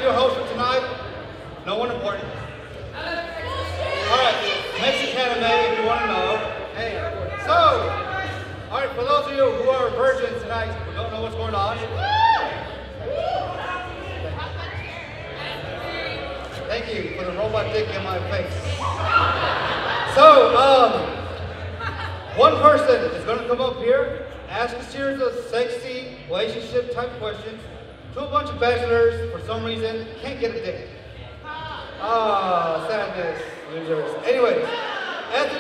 your host for tonight. No one important. Alright, Mexican anime if you want to know. Hey, so, alright, for those of you who are virgins tonight who don't know what's going on. Thank you for the robot dick in my face. So, one person is going to come up here, ask a series of sexy relationship type questions to a bunch of bachelors for some reason can't get a date. Ah, sadness, losers. Anyways, after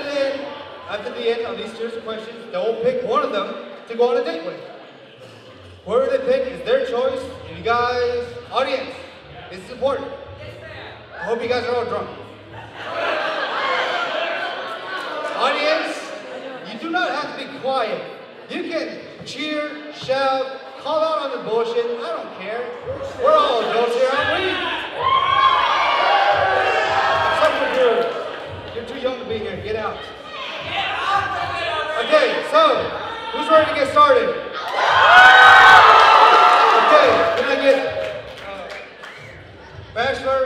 the end of these series of questions, they will pick one of them to go on a date with. Whoever they pick is their choice. And you guys, audience, this is important. I hope you guys are all drunk. Audience, you do not have to be quiet. You can cheer, shout, call out on the bullshit. I don't care. We're all adults here, aren't we? Except for you. You're too young to be here. Get out. Okay, so who's ready to get started? Okay, can I get Bachelor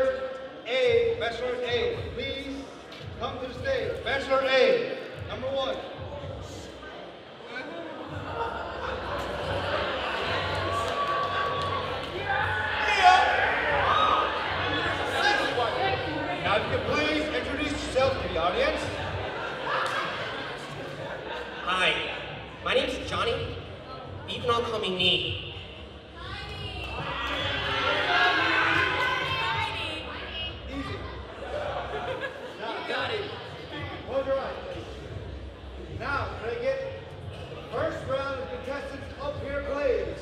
A, please come to the stage. Bachelor A, number 1. Now, if you could please introduce yourself to the audience. Hi, my name's Johnny. You can all call me Nee. Easy. Now, got it. Close your eyes, please. Now, can I get the first round of contestants up here, please?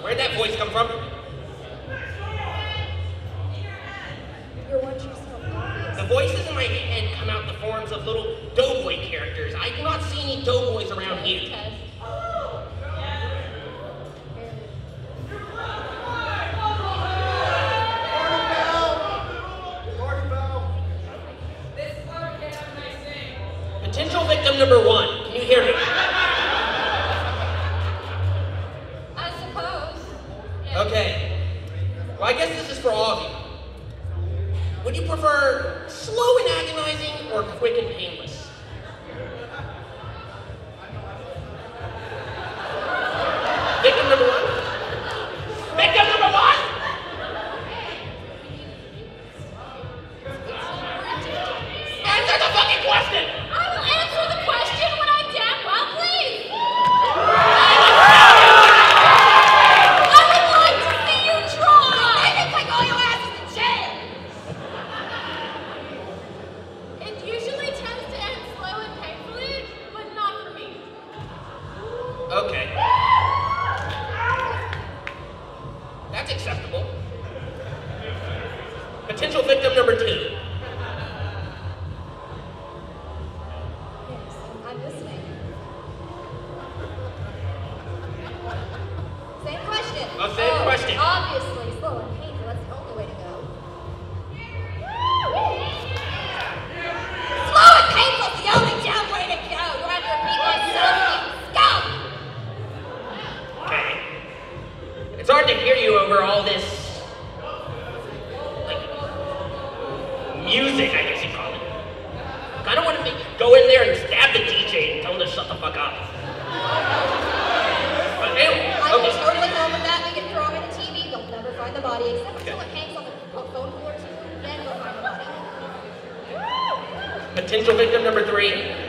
Where'd that voice come from? You're what you're so obvious. The voices in my head come out in the forms of little doughboy characters. I do not see any doughboys around here. Potential victim number 1. Can you hear me? I suppose. Yeah. Okay. Well, I guess this is for all of you. Would you prefer slow and agonizing or quick and painless? Victim number 1? Victim number 1? Answer the fucking question! I will answer the question when I damn well please. I would like to see you try. I can take all your asses to jail. It usually tends to end slow and painfully, but not for me. Okay. That's acceptable. Potential victim number 2. Yes, I'm listening. Same question. Oh, same question. Obviously, slow and painful. That's the only way to go. Slow and painful is the only damn way to go. You have to repeat myself, you scum. Okay. It's hard to hear you over all this, like, music, I guess you call it. I don't want to go in there and stab the DJ and tell him to shut the fuck up. But anyway, I'm okay. totally fine with that. We can throw him in the TV. You'll never find the body, except until it hangs on the phone cooler too. Then you'll find the body. Potential victim number 3.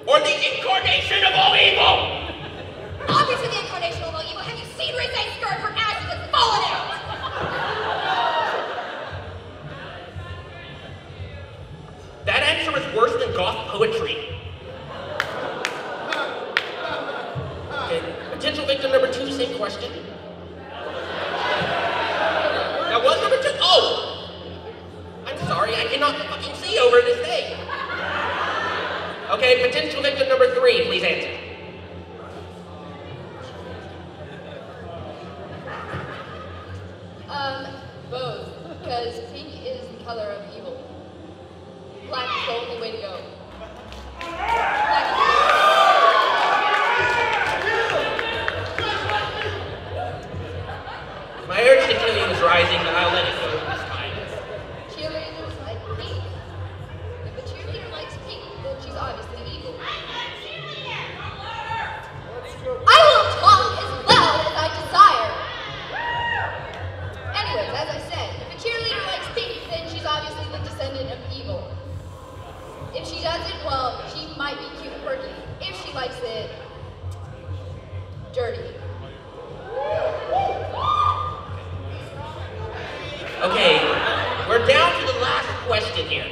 Or the incarnation of all evil? Obviously the incarnation of all evil. Have you seen Rizze's skirt? Her ass has fallen out! That answer is worse than goth poetry. Okay, potential victim number 2, same question. That was number 2? Oh! I'm sorry, I cannot fucking see over this thing. Okay, potential victim number 3, please answer. Both, because pink is the color of evil. Black is the only way to go. My urge to kill you is rising, but I'll let it go this time. Cheerleaders like pink. If a cheerleader likes pink, then she's obviously evil. I will talk as loud as I desire. Anyways, as I said, if a cheerleader likes pink, then she's obviously the descendant of evil. If she doesn't, well, she might be cute and quirky. If she likes it dirty. Okay, we're down to the last question here.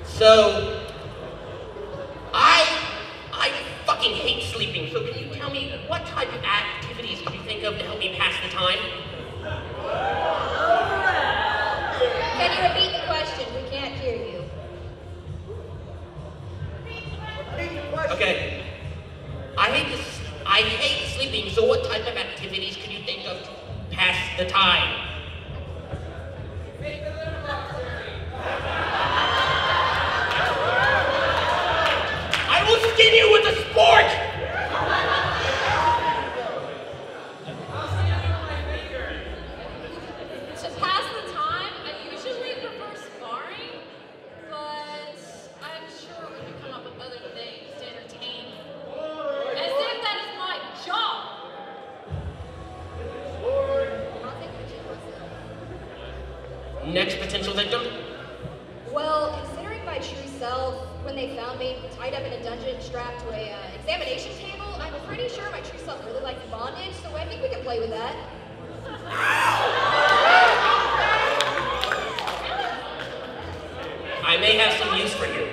So, I fucking hate sleeping, so can you tell me what type of activities could you think of to help me pass the time? Can you repeat the question? We can't hear you. Okay. I hate sleeping, so what type of activities could you think of to pass the time? I will skin you with a sport! To pass the time, I usually prefer sparring, but I'm sure we can come up with other things to entertain you. As if that is my job! Next potential victim? Well, considering my true self, when they found me tied up in a dungeon strapped to a examination table, I'm pretty sure my true self really likes bondage, so I think we can play with that. I may have some use for you.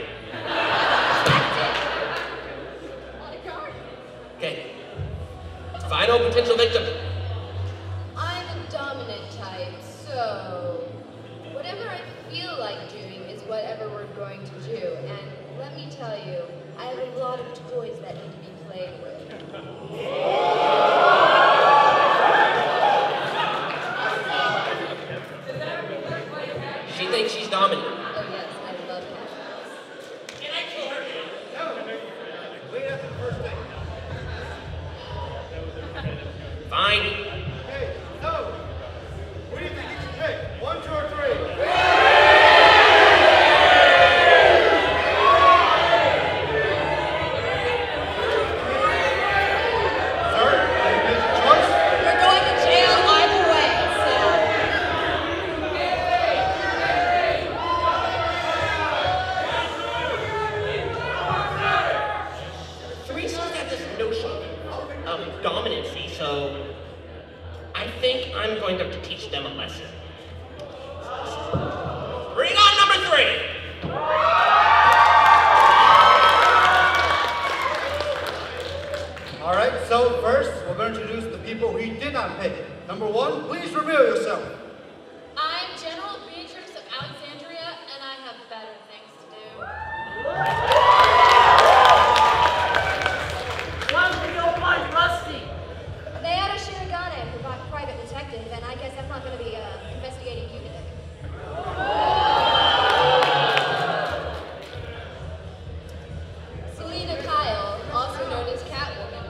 Okay. Final potential victim. I'm a dominant type, so whatever I feel like doing is whatever we're going to do. And let me tell you, I have a lot of toys that need to be played with. She thinks she's dominant. Oh yes, I love that. Can I kill her? No. Wait after the first thing. Fine. Okay, so, what do you think you should pick? 1, 2, or 3? Sir, have you made your choice? We're going to jail either way, so... 3 seems to have this notion of dominancy, so I think I'm going to have to teach them a lesson. Bring on number 3! All right, so first, we're going to introduce the people who did not pick it. Number 1, please reveal yourself. I'm General Beatrix of Alexandria, and I have better things to do. They had a Shirogane and private detective, and I guess I'm not going to be investigating you today. Selena Kyle, also known as Catwoman.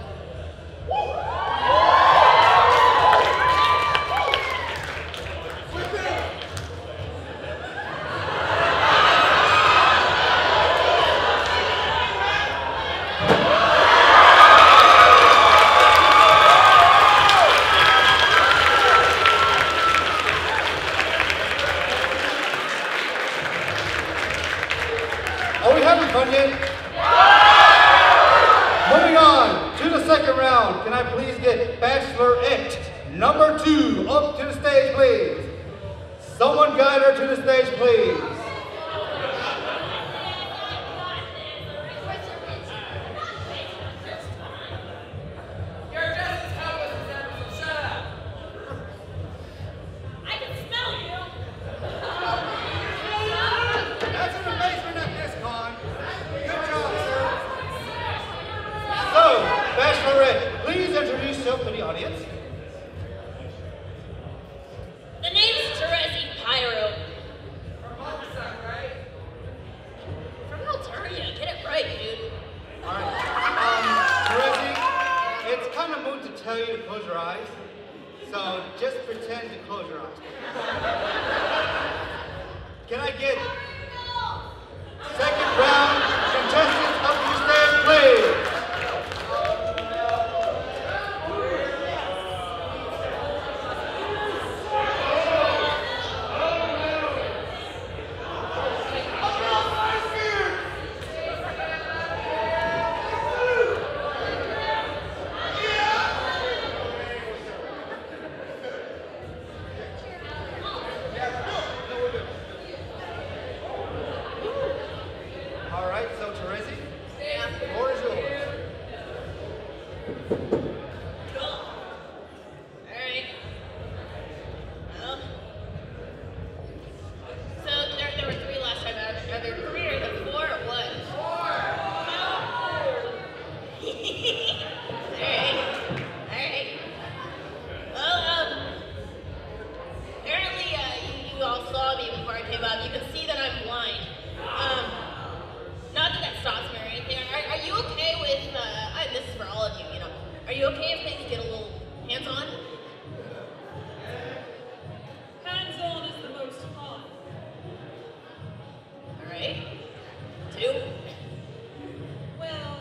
the stage, please. You're just as helpless as ever, so shut up. I can smell you. That's an amazement at this con. Good job, sir. So, Bachelorette, please introduce yourself to the audience. The name's Terezi Pyro. From Altaria, get it right, dude. Alright. Terezi, it's kind of moot to tell you to close your eyes. So just pretend to close your eyes. Can I get second round contestants up to the stage, please? All right, so Terezi, the floor is yours. Alright. Well. So there were three last time. Are there three or the four or what? Alright. Well, apparently you all saw me before I came up. You can see that I'm blind. Not that that stops me or anything. Are you okay with, and this is for all of you, you know, are you okay if things get a little hands-on? Hands-on is the most fun. Alright. Two. Well,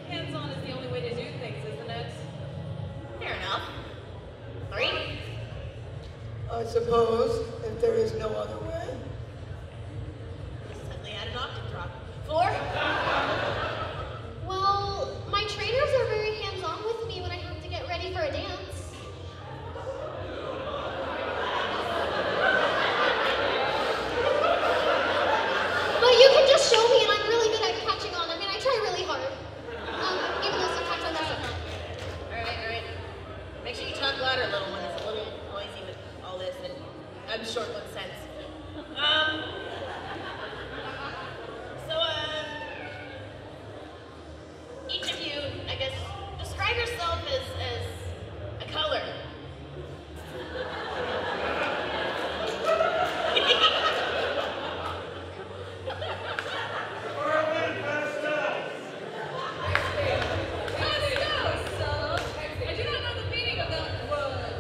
hands-on is the only way to do things, isn't it? Fair enough. Three. I suppose, if there is no other way. Suddenly had an octave drop. Four? Well, my trainers are very hands-on with me when I have to get ready for a dance. But you can just show me and I'm really good at catching on. I mean, I try really hard. Even though sometimes I mess up. Alright. Make sure you talk louder, little one. It's a little noisy with all this, and I'm short one sense. So, each of you, I guess, describe yourself as a color. I do not know the meaning of that word.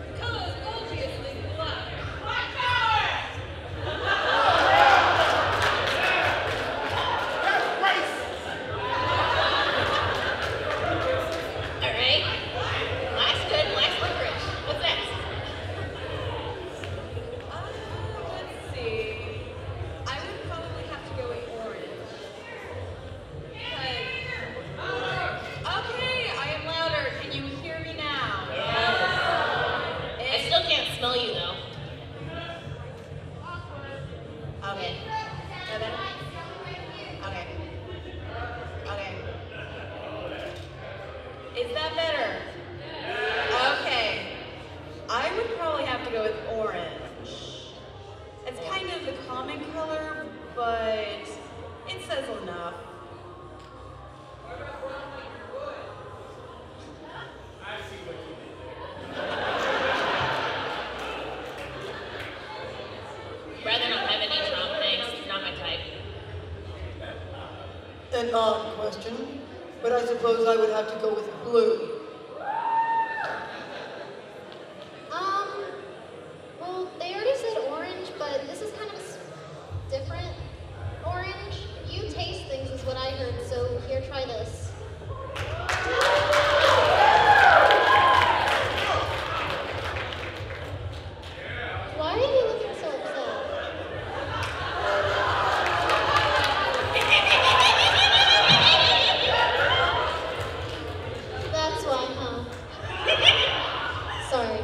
The color is obviously black. Alright. Life's good, life's licorice. What's next? Let's see. I would probably have to go with orange. Okay, I am louder. Can you hear me now? I still can't smell you though. Okay. Is that better? Okay. Okay. Is that better? Okay. I would probably have to go with orange. It's kind of the common color, but it says enough. Rather not have any Trump, thanks. Not my type. An odd question, but I suppose I would have to go with blue. Well, they already said orange, but this is kind of different. Orange, you taste things is what I heard, so here, try this. Why are you looking so upset? That's why, huh? Sorry.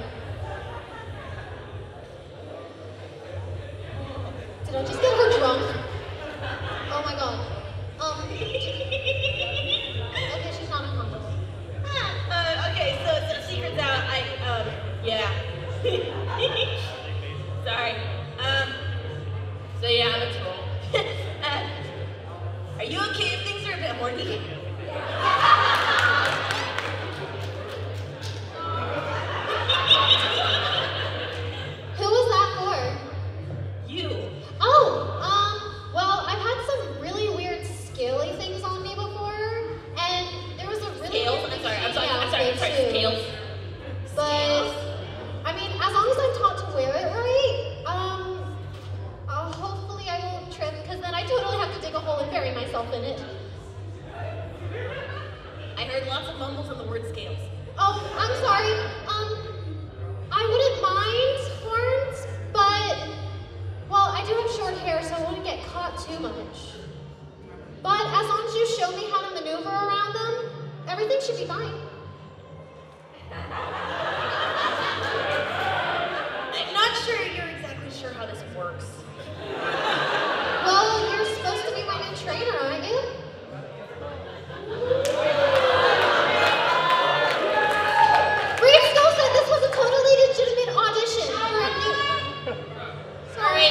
kinda horny. Who was that for? You. Oh, well, I've had some really weird scaly things on me before, and there was a really Scales? weird I'm sorry, outfit too. scales. But, I mean, as long as I'm taught to wear it right, hopefully I won't trip, because then I totally have to dig a hole and bury myself in it. I heard lots of mumbles on the word scales. Oh, I'm sorry. I wouldn't mind horns, but, well, I do have short hair, so I wouldn't get caught too much. But as long as you show me how to maneuver around them, everything should be fine. I'm not sure you're exactly sure how this works. Well, you're supposed to be my new trainer, aren't you? Reed Snow said this was a totally legitimate audition for a new... Sorry.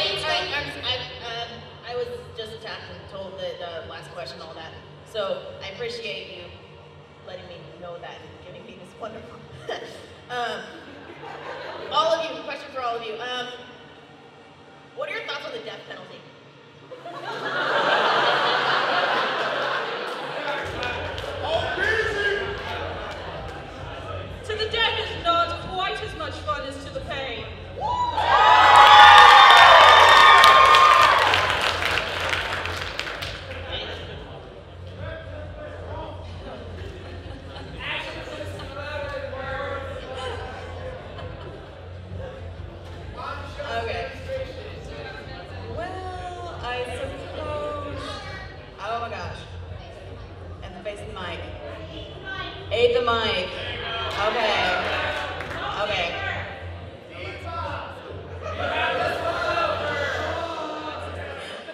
I was just attacked and told the last question, all that. So I appreciate you letting me know that and giving me this wonderful. All of you, question for all of you. What are your thoughts on the death penalty? To the dead is not quite as much fun as to the pain. Okay. Well, I suppose. Oh my gosh. And the face of the mic. Ate the mic. Okay. Okay.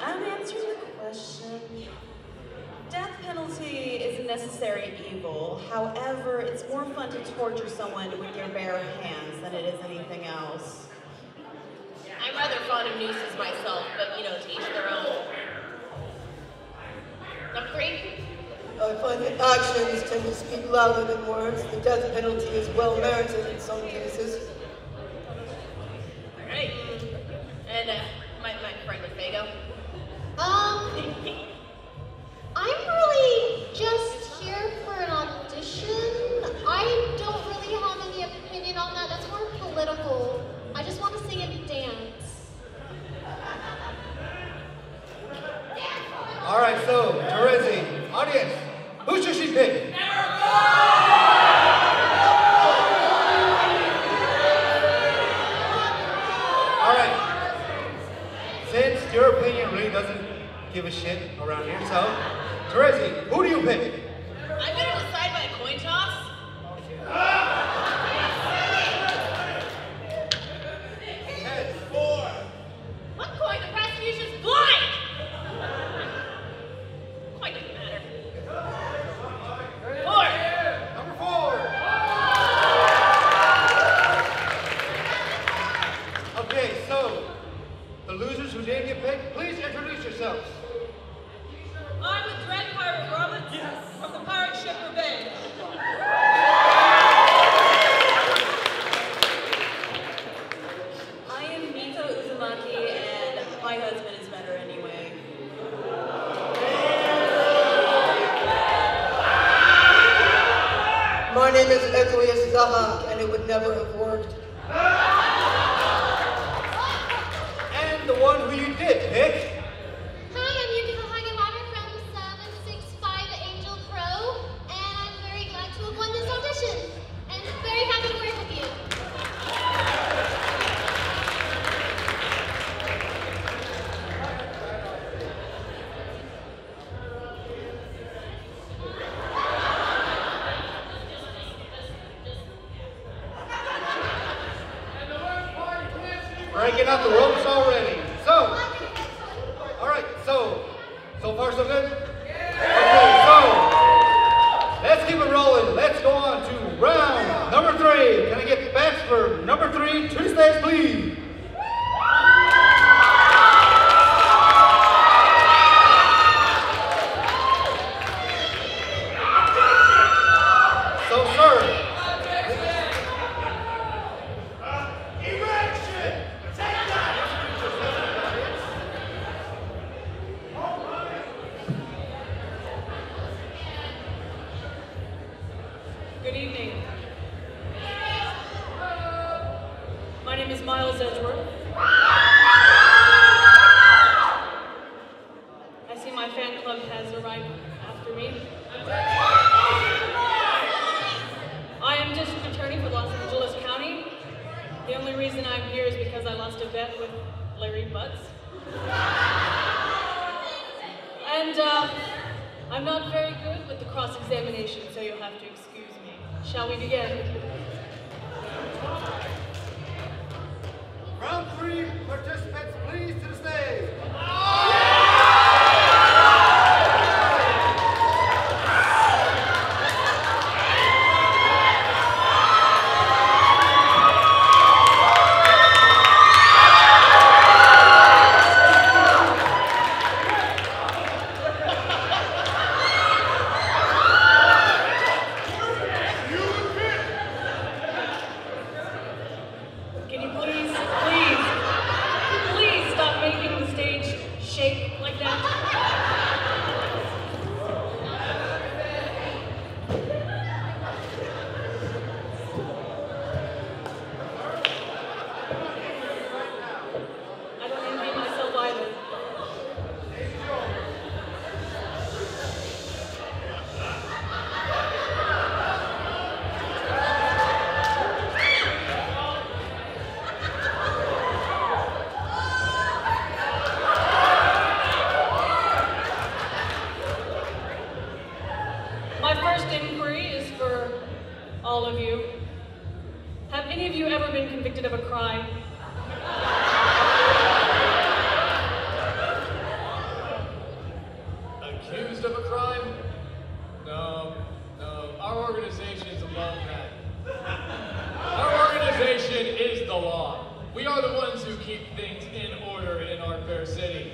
I'm answering the question. Death penalty is a necessary evil. However, it's more fun to torture someone with your bare hands than it is anything else. I'm rather fond of nooses myself, but to each their own. Number 3? I find that actions tend to speak louder than words. The death penalty is well merited in some cases. All right. And my friend with Fago. I'm really just here for an audition. I don't really have any opinion on that. That's more political. I just want to sing and dance. All right, so Terezi, audience, who should she pick? All right. Since your opinion really doesn't give a shit around here, so Terezi, who do you pick? I'm gonna decide by a coin toss. Heads. What coin? The prosecution's blind! Coin doesn't matter. 4. Number 4. Okay, so the losers who didn't get picked, please introduce yourselves. I'm the Dread Pirate Roberts from the pirate ship Revenge. I am Mito Uzumaki, and my husband is better anyway. My name is Equius Zahak, and it would never have worked. And the one who you did pick. Hi, I'm Yukiko Hagawara from 765 Angel Pro, and I'm very glad to have won this audition, and very happy to work with you. Breaking out the ropes already. So, all right, so far so good? Okay, so, let's keep it rolling. Let's go on to round number 3. Can I get backs for number 3 to the stage, please? Good evening. My name is Miles Edgeworth. I see my fan club has arrived after me. I am district attorney for Los Angeles County. The only reason I'm here is because I lost a bet with Larry Butts. And I'm not very good with the cross-examination, so you'll have to excuse me. Shall we begin? Round 3, participants, please to the stage. Can you please stop making the stage shake like that? I don't envy myself either. My first inquiry is for all of you. Have any of you ever been convicted of a crime? Accused of a crime? No. Our organization is above that. Our organization is the law. We are the ones who keep things in order in our fair city.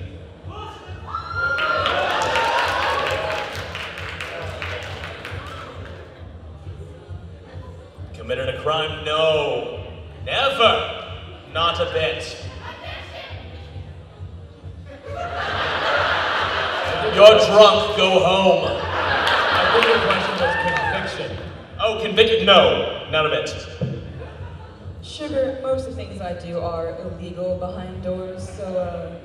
Committed a crime? No. Never. Not a bit. You're drunk. Go home. I think the question was conviction. Oh, convicted? No. Not a bit. Sugar, most of the things I do are illegal behind doors, so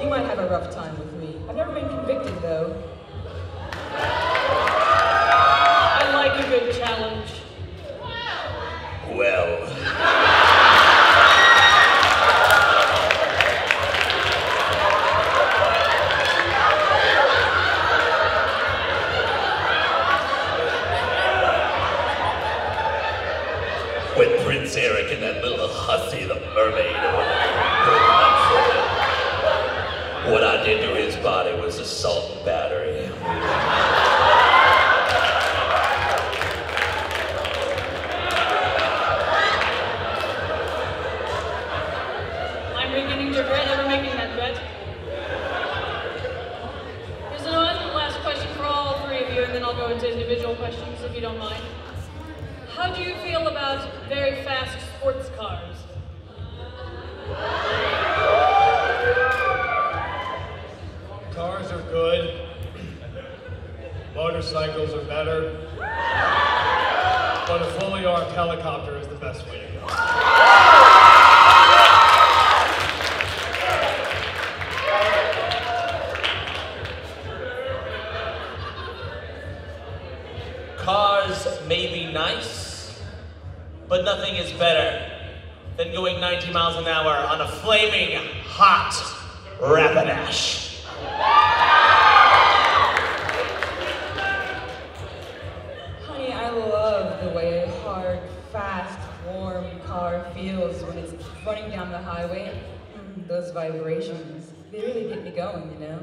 you might have a rough time with me. I've never been convicted, though. I like a good challenge. Well. With Prince Eric and that little hussy, the mermaid, what I did to his body was assault and battery. I'm beginning to regret ever making that bet. Here's another last question for all three of you, and then I'll go into individual questions if you don't mind. How do you feel about very fast sports cars? Cars are good. Motorcycles are better. But a fully armed helicopter is the best way to go. Cars may be nice, but nothing is better than going 90 miles an hour on a flaming hot Rapidash. Honey, I love the way a hard, fast, warm car feels when it's running down the highway. Those vibrations, they really get me going, you know?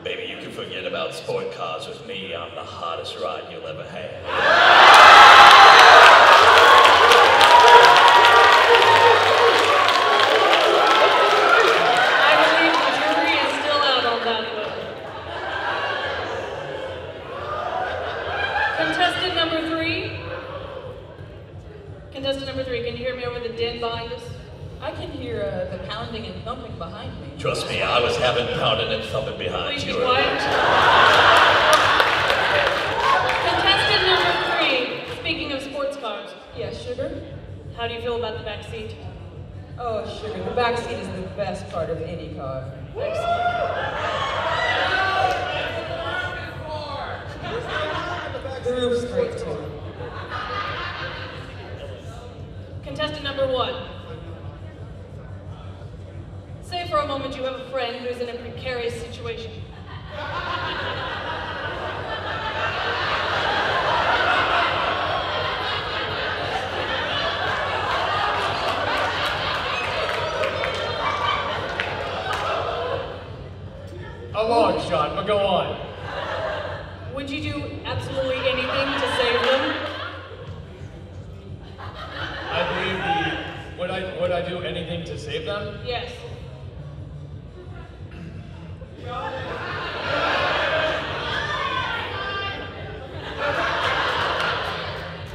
Baby, you can forget about sport cars with me. I'm the hottest ride you'll ever have. I believe the jury is still out on that one. Contestant number three. Contestant number three, can you hear me over the din behind us? I can hear the pounding and thumping behind behind me. Trust me, I was having pounding and thumping behind Please be you. quiet. Contestant number 3, speaking of sports cars. Yes, Sugar? How do you feel about the back seat? Oh, Sugar, the back seat is the best part of any car. The roof's great too. Contestant number 1. Say for a moment you have a friend who's in a precarious situation. A long shot, but go on. Would you do absolutely anything to save them? I believe would I do anything to save them? Yes.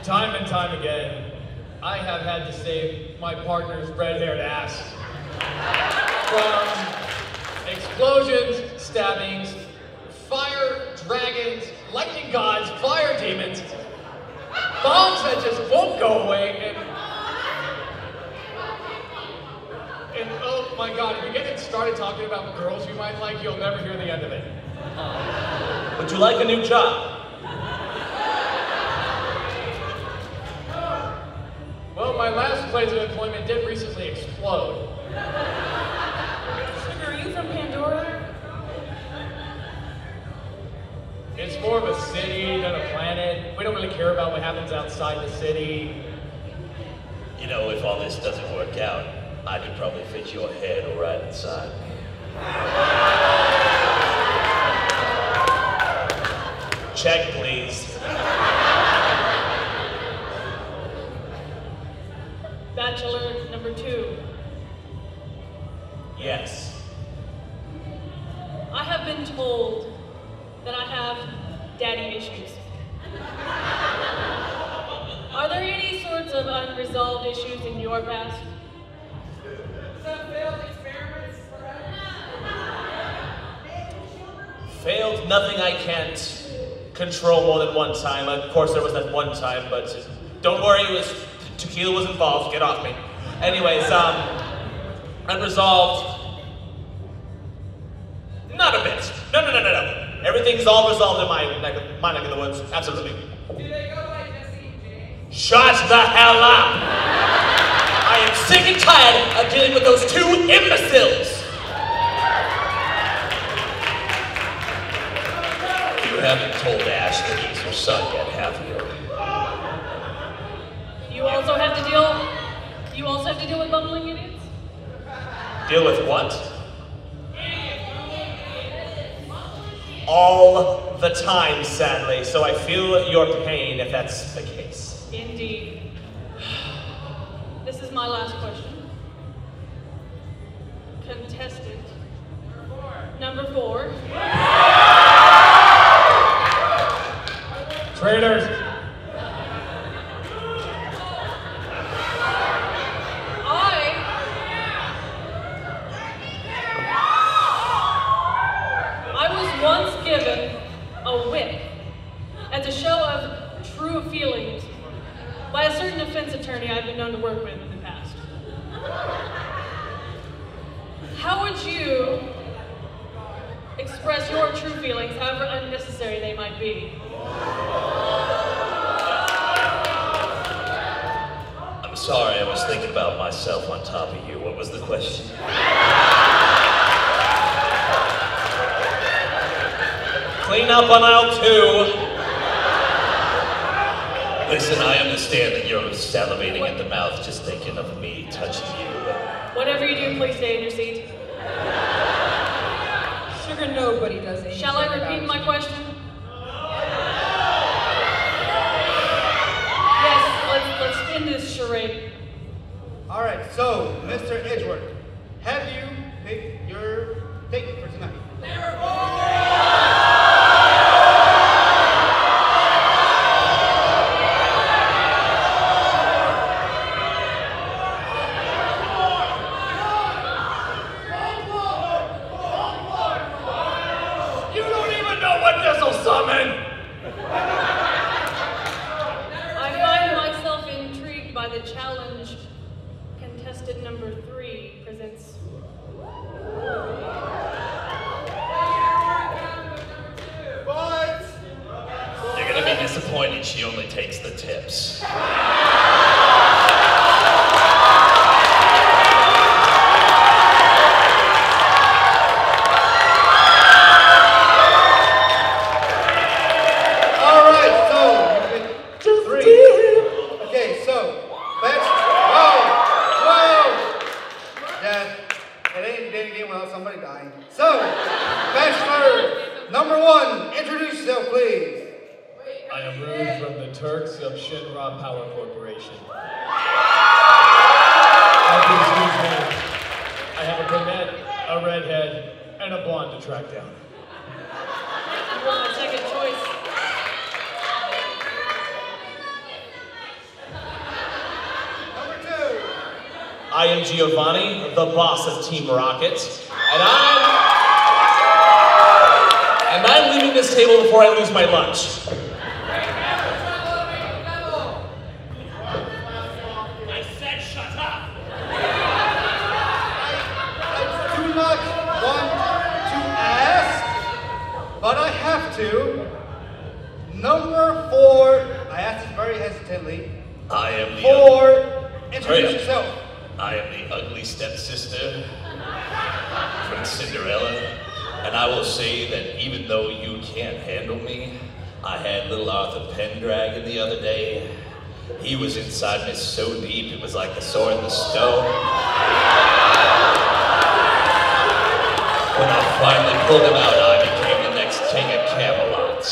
Time and time again, I have had to save my partner's red-haired ass from explosions, stabbings, fire, dragons, lightning gods, fire demons, bombs that just won't go away, and oh my god, if you get started talking about girls you might like, you'll never hear the end of it. Would you like a new job? Well, my last place of employment did recently explode. Sugar, are you from Pandora? It's more of a city than a planet. We don't really care about what happens outside the city. You know, if all this doesn't work out, I could probably fit your head right inside me. Check, please. Bachelor number 2. Yes. I have been told that I have daddy issues. Are there any sorts of unresolved issues in your past? Failed nothing I can't control more than one time. Of course, there was that one time, but don't worry, tequila was involved. Get off me. Anyways, unresolved. Not a bit. No. Everything's all resolved in my neck of the woods. Absolutely. Do they go by Jesse and Jane? Shut the hell up! I am sick and tired of dealing with those 2 imbeciles! You haven't told Ash that he's your son yet, have you? You also have to deal with bumbling idiots? Deal with what? All the time, sadly, so I feel your pain if that's the case. Indeed. This is my last question. Contestant number 4. Traitors! I was once given a whip as a show of true feelings by a certain defense attorney I've been known to work with in the past. How would you express your true feelings, however unnecessary they might be? I'm sorry, I was thinking about myself on top of you. What was the question? Clean up on aisle 2. Listen, I understand that you're salivating at the mouth just thinking of me touching you. Whatever you do, please stay in your seat. Sugar, nobody does anything. Shall I repeat my question? Yes, let's end this charade. All right, so, Mr. Edgeworth, have you picked your date for tonight? and she only takes the tips. Power Corporation. I have a brunette, a redhead, and a blonde to track down. You want a second choice? Number 2. I am Giovanni, the boss of Team Rocket, and I'm leaving this table before I lose my lunch. But I have to. Number 4, I asked this very hesitantly. I am the 4, introduce yourself. I am the ugly stepsister from Cinderella, and I will say that even though you can't handle me, I had little Arthur Pendragon the other day. He was inside me so deep, it was like the sword in the stone. When I finally pulled him out, I became the next king of Camelot.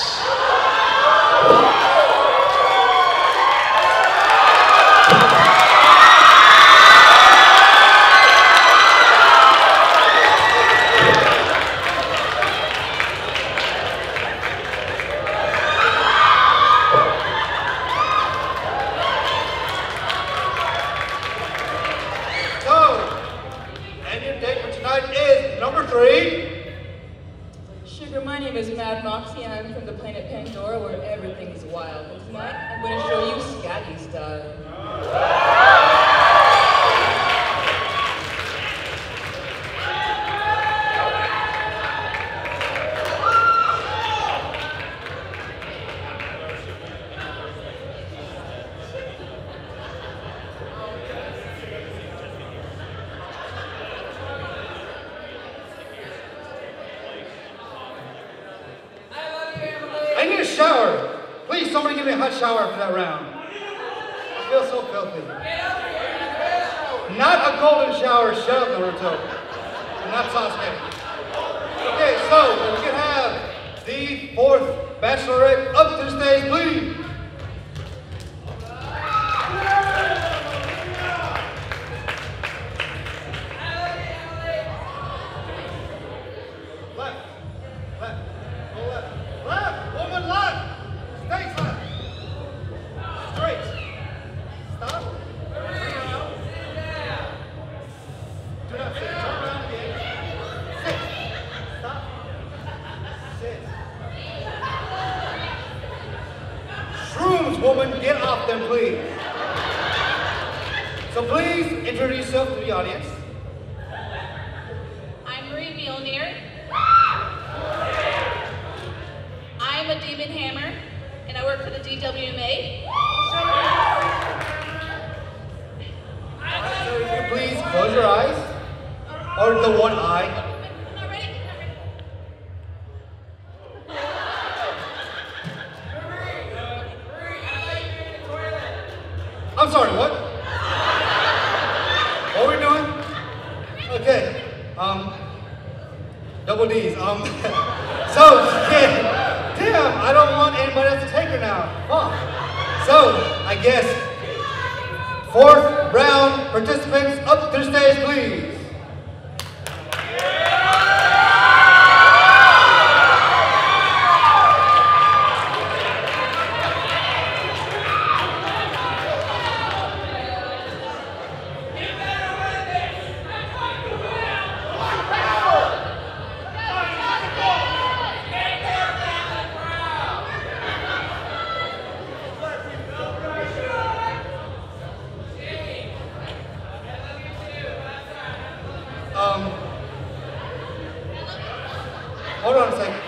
Number 3. Sugar, my name is Mad Moxie, and I'm from the planet Pandora, where everything is wild. And tonight, I'm going to show you Scaggy style. I need a shower. Please, somebody give me a hot shower after that round. I feel so filthy. Not a golden shower. Shut up, Naruto. Not Sasuke. Okay, so we can have the 4th Bachelorette up to the stage, please. Woman, get off them, please. So please introduce yourself to the audience. I'm Marie Mjolnir. I'm a demon hammer, and I work for the DWMA. So if you please close your eyes, or the one eye. I'm sorry, what? What are we doing? Okay, double D's, so, yeah, damn, I don't want anybody else to take her now, huh? So, I guess, 4th round participants up to the stage, please. Hold on a second.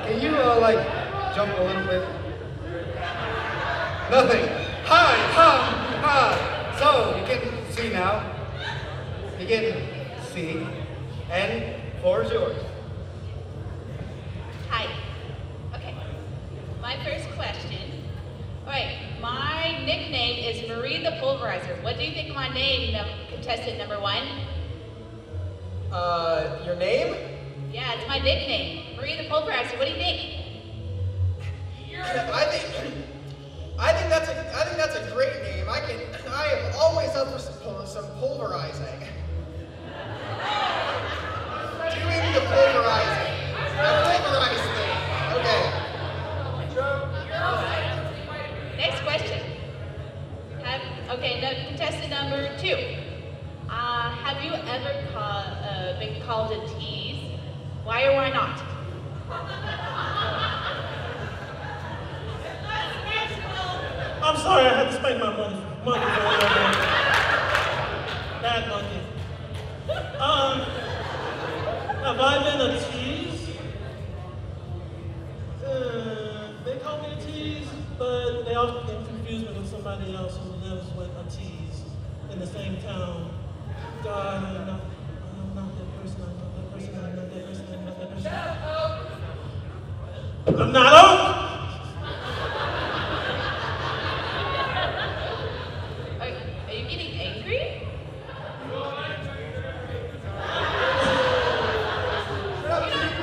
Can you, like, jump a little bit? Nothing. Hi, ha. So, you can see now. You can see. And floor is yours. Hi. Okay. My first question. All right. My nickname is Marie the Pulverizer. What do you think of my name, contestant number 1? Your name? Yeah, it's my nickname, Marie the Pulverizer. What do you think? I think that's a great name. I am always up for some pulverizing. Doing the pulverizing. The pulverized thing. Okay. Next question. Contestant number 2. Have you ever been called a tease? Why or why not? I'm sorry, I had to spank my monkey. Bad monkey. Have I been a tease? They call me a tease, but they often confuse me with somebody else who lives with a tease in the same town. God, I'm not that person, I'm not that person, I'm not that person, I'm not that person. I'm not Oak! Are you getting angry?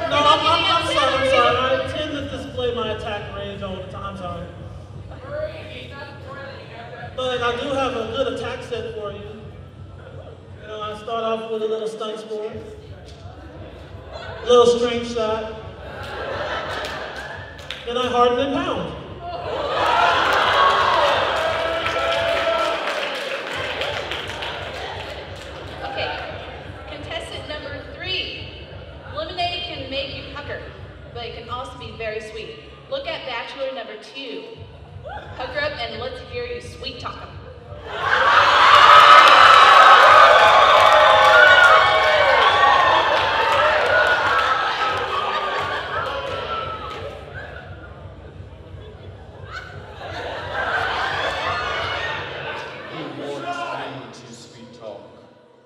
No, I'm sorry. I tend to display my attack range all the time. I'm sorry. But I do have a good attack set for you. You know, I start off with a little stun score, a little strength shot, then I harden and pound. Okay, contestant number 3. Lemonade can make you pucker, but it can also be very sweet. Look at bachelor number 2. Pucker up and let's hear you sweet talk him.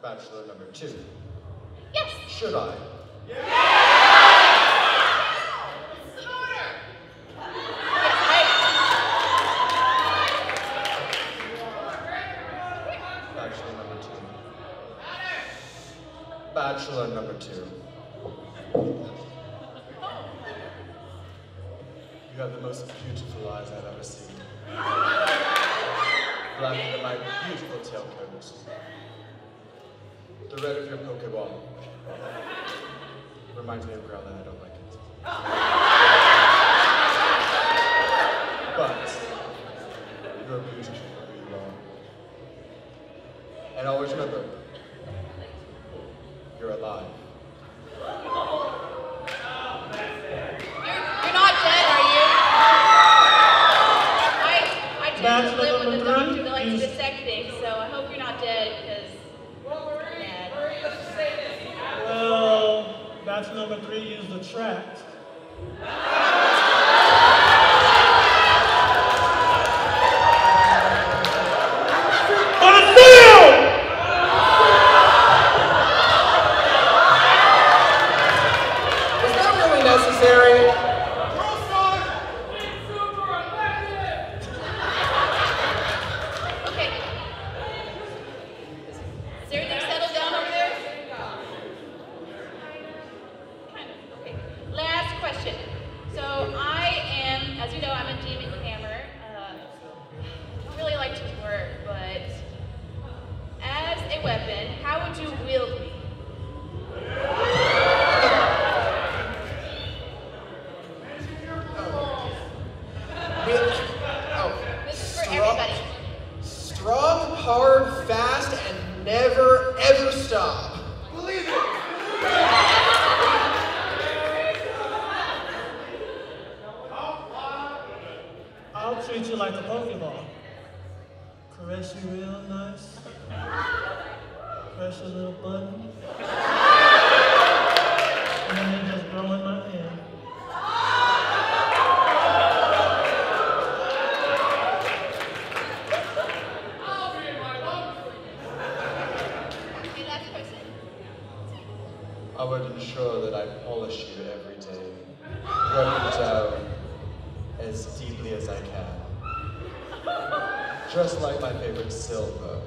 Bachelor number 2. Yes. Should I? Bachelor number 2. You have the most beautiful eyes I've ever seen. Black under my beautiful tailcoat. The red of your Pokeball reminds me of Growlithe, and I don't like it. But you're beautiful who you are. And always remember, you're alive. You're not dead, are you? I tend to live with a doctor that likes to dissect things, so I hope you're not dead, because Well, batch number 3 used the tract. Was that really necessary? okay. Is everything settled down over there? Kind of. Okay. Last question. So I am, as you know, I'm a demon hammer. I don't really like to work, but as a weapon, how would you wield me? This is for everybody. Strong, hard, fast, and never, ever stop. Believe it! I'll treat you like a Pokeball. Caress you real nice. Press your little button. And then they just grow in my hand. ensure that I polish you every day, working down as deeply as I can. Just like my favorite silver.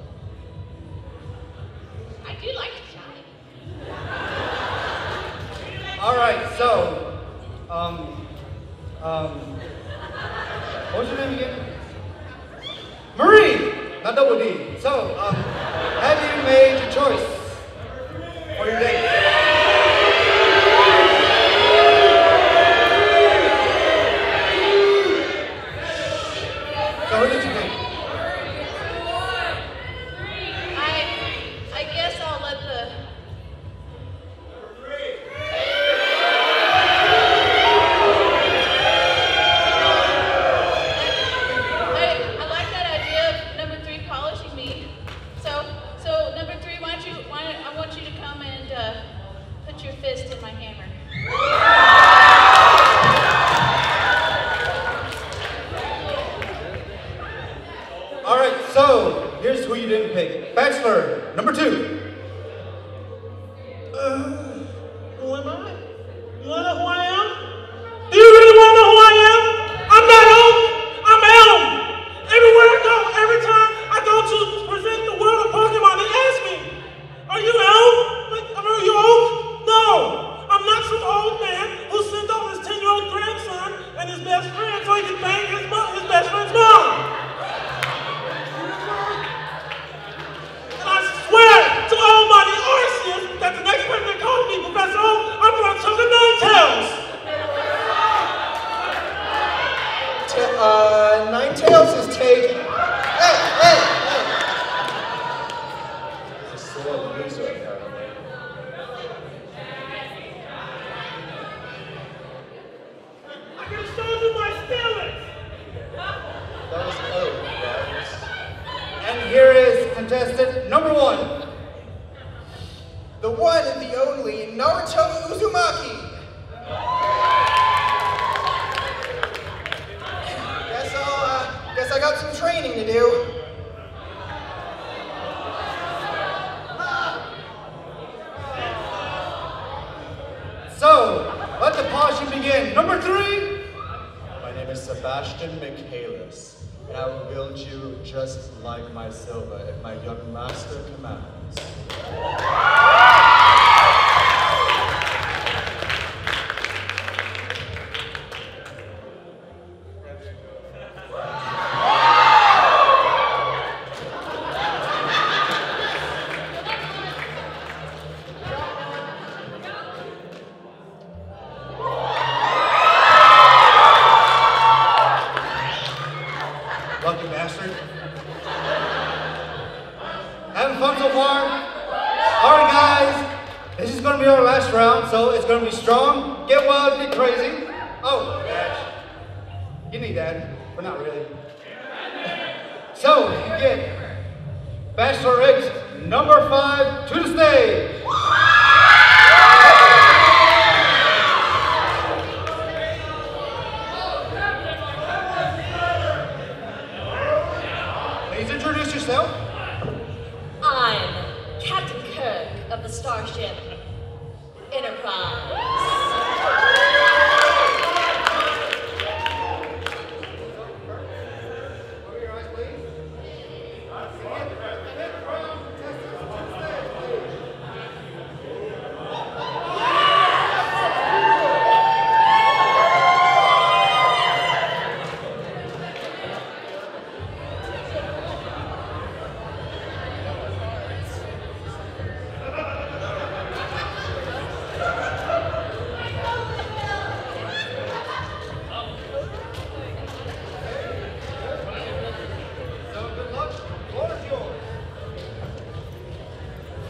I do like to shine. All right, so, what's your name again? Marie, not double D. So, have you made your choice for your date? So, who did you pick? I guess I'll let the... I like that idea of number 3 polishing me. So number 3, I want you to come and put your fist in my hammer. All right, so here's who you didn't pick. Bachelor, number 2. Who am I? You wanna know who I am? Do you really wanna know who I am? I'm not Oak, I'm Elm. Everywhere I go, every time I go to present the world of Pokemon, they ask me, are you Elm? Are you Oak? No, I'm not some old man who sent off his 10-year-old grandson and his best friend so he can bang his best friend's mom. And I swear to almighty Arceus that the next person that calls me Professor Oak, I'm gonna choke a Ninetales. Ninetales is taken. Hey! He's a sore loser, apparently. I can show you my feelings. That was Oak, right? And here is contestant number 1. The one and the only Naruto Uzumaki. Guess I got some training to do. So, let the polishing begin. Number 3. My name is Sebastian Michaelis, and I will build you just like my silver if my young master commands. Lucky bastard. Having fun so far? Alright guys, this is gonna be our last round, so it's gonna be strong, get wild, get crazy. Oh, gosh. You need that, but not really. So, you get Bachelorette number 5 to the stage. Please introduce yourself. I'm Captain Kirk of the Starship Enterprise.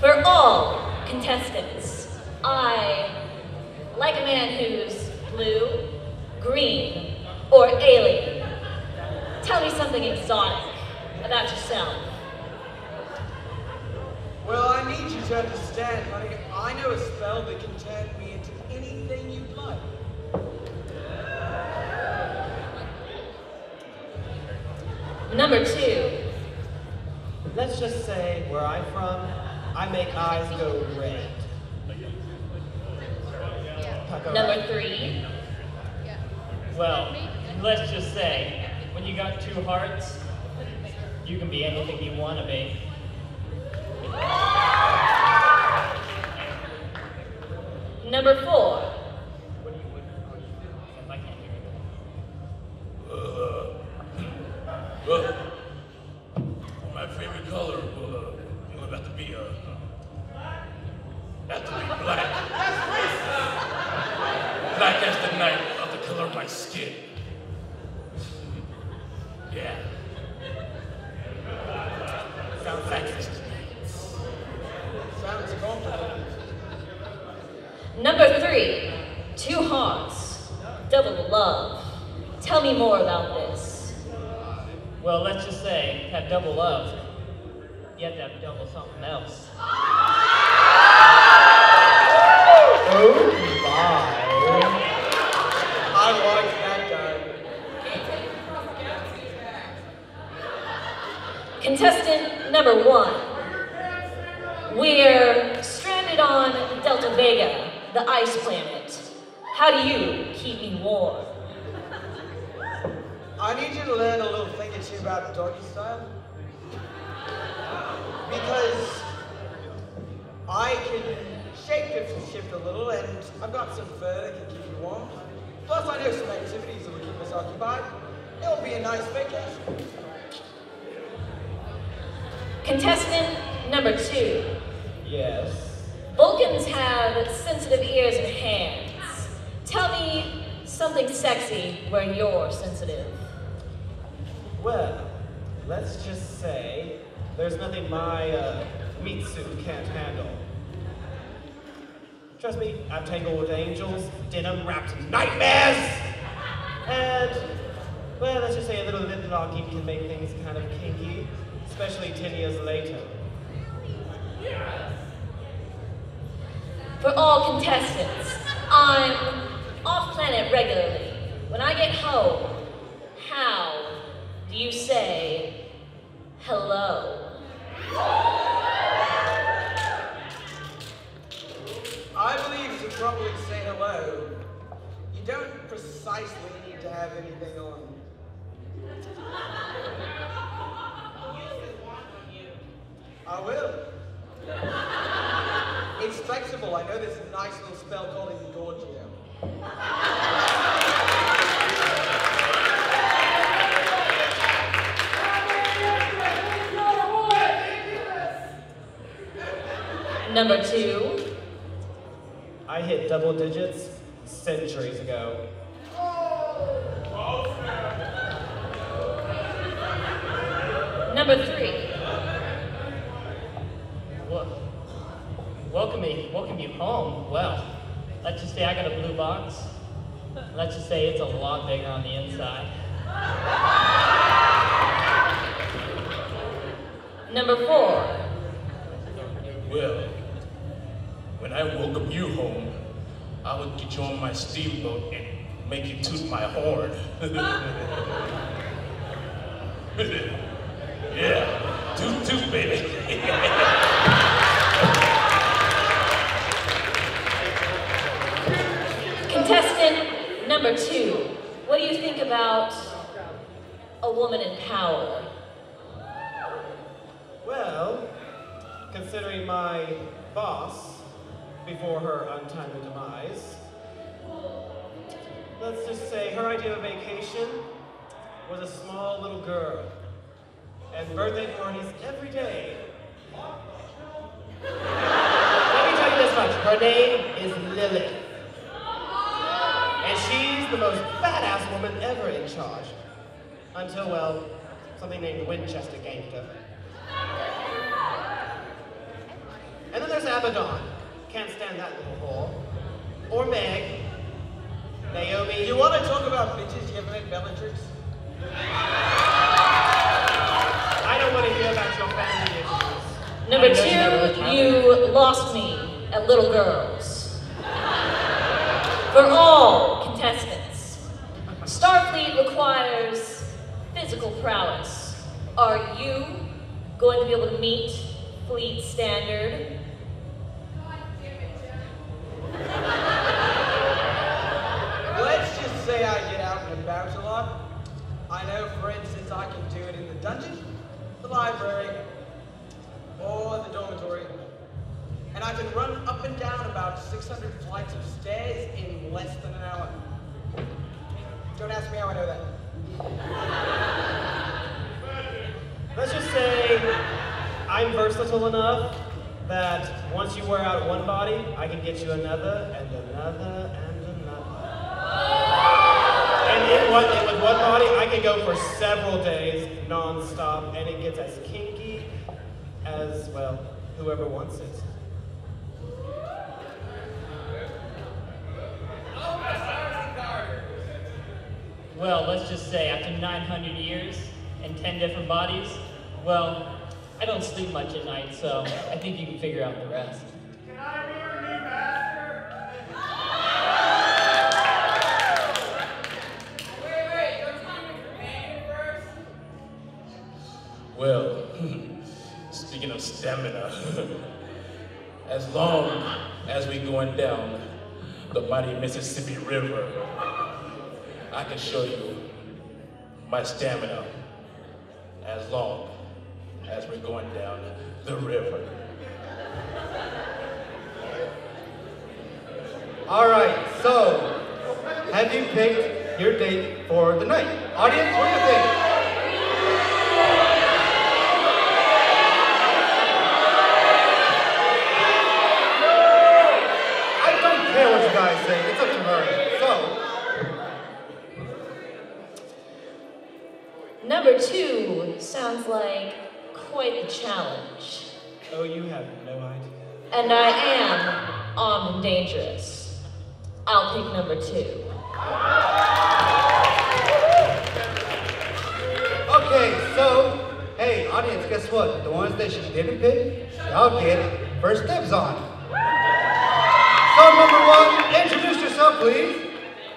For all contestants, I like a man who's blue, green, or alien. Tell me something exotic about yourself. Well, I need you to understand, honey. I know a spell that can turn me into anything you'd like. Number 2. Let's just say where I'm from, I make eyes go red. Number 3. Well, let's just say, when you got 2 hearts, you can be anything you want to be. Number 4. Well, my favorite color will have to be black. Black as the night of the color of my skin. Yeah. Sounds sexist. Sounds comfortable. Number 3. 2 hearts. Double love. Tell me more about this. Well, let's just say, have double love. You have to have double something else. Oh my. I like that guy. Contestant number 1. We're stranded on Delta Vega, the ice planet. How do you keep me warm? I need you to learn a little thing or two about doggy style. Because I can shape-shift a little, and I've got some fur that can keep you warm. Plus, I know some activities that will keep us occupied. It'll be a nice vacation. Contestant number 2. Yes. Vulcans have sensitive ears and hands. Tell me something sexy where you're sensitive. Well, let's just say there's nothing my meat suit can't handle. Trust me, I've tangled with angels, denim-wrapped nightmares, and, well, let's just say a little lip locking can make things kind of kinky, especially 10 years later. For all contestants, I'm off-planet regularly. When I get home, how do you say hello? I believe to properly say hello, you don't precisely need to have anything on. I will. It's flexible. I know this nice little spell called Engorgio. Number 2. I hit double digits centuries ago. Number 3. Welcome you home. Well, let's just say I got a blue box. Let's just say it's a lot bigger on the inside. Number 4. Well, when I welcome you home, I would get you on my steamboat and make you toot my horn. Yeah, toot toot, baby. Contestant number 2. What do you think about a woman in power? Well, considering my boss before her untimely demise, let's just say her idea of vacation was a small little girl and birthday parties every day. Let me tell you this much, her name is Lily. And she's the most badass woman ever in charge. Until, well, something named Winchester ganked her. And then there's Abaddon. Can't stand that little whore. Or Meg. Naomi. You want to talk about bitches you haven't had Bellatrix? I don't want to hear about your family issues. Number 2, you lost me at little girls. For all contestants, Starfleet requires physical prowess. Are you going to be able to meet fleet standard? library, or the dormitory, and I can run up and down about 600 flights of stairs in less than an hour. Don't ask me how I know that. Let's just say I'm versatile enough that once you wear out one body, I can get you another, and another, and another. And with one body, I can go for several days, non-stop, and it gets as kinky as, well, whoever wants it. Well, let's just say after 900 years and 10 different bodies, well, I don't sleep much at night, so I think you can figure out the rest. Can I be your new master? Wait, don't tell me your name first. Well, speaking of stamina, as long as we're going down the mighty Mississippi River, I can show you my stamina as long as we're going down the river. All right, so have you picked your date for the night? Audience, what do you think? I don't care what you guys say, it's up to her. So, Number 2 sounds like quite the challenge. Oh, you have no idea. And I am armed and dangerous. I'll pick number 2. okay, so, hey, audience, guess what? The ones that she didn't pick, y'all get first dibs on. So, number 1, introduce yourself, please.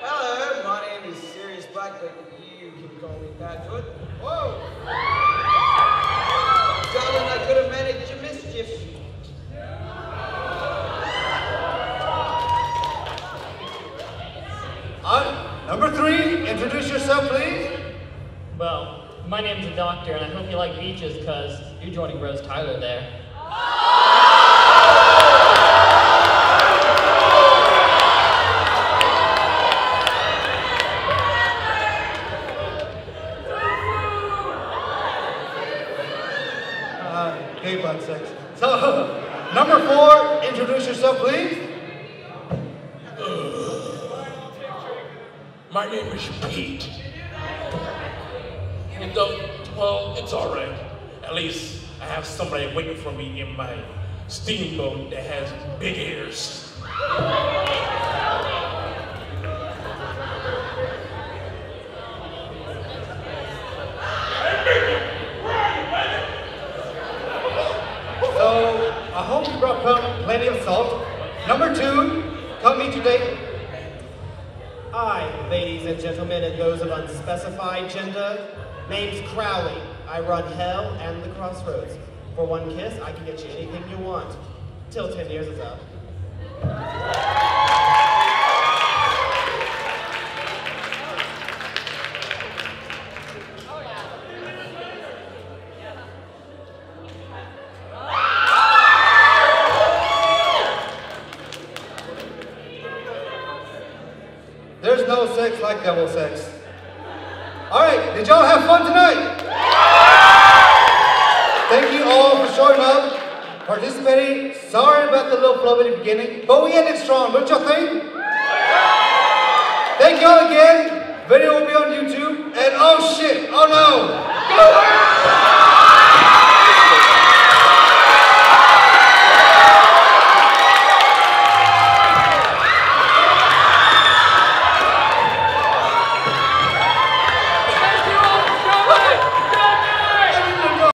Hello, my name is Sirius Black, but you can call me Padfoot. Whoa! Darling, I could have managed your mischief. Number 3, introduce yourself, please. Well, my name's the Doctor, and I hope you like beaches, because you're joining Rose Tyler there. Gay butt sex. So, number 4, introduce yourself, please. My name is Pete. And well, it's all right. At least I have somebody waiting for me in my steamboat that has big ears. So, I hope you brought plenty of salt. Number 2, come meet your date. Hi, ladies and gentlemen, and those of unspecified gender. Name's Crowley. I run Hell and the Crossroads. For one kiss, I can get you anything you want. Till 10 years is up. There's no sex like devil sex. All right, did y'all have fun tonight? Thank you all for showing up, participating. Sorry about the little flub at the beginning, but we ended strong, don't y'all think? Thank y'all again. Video will be on YouTube, and oh shit, oh no. Go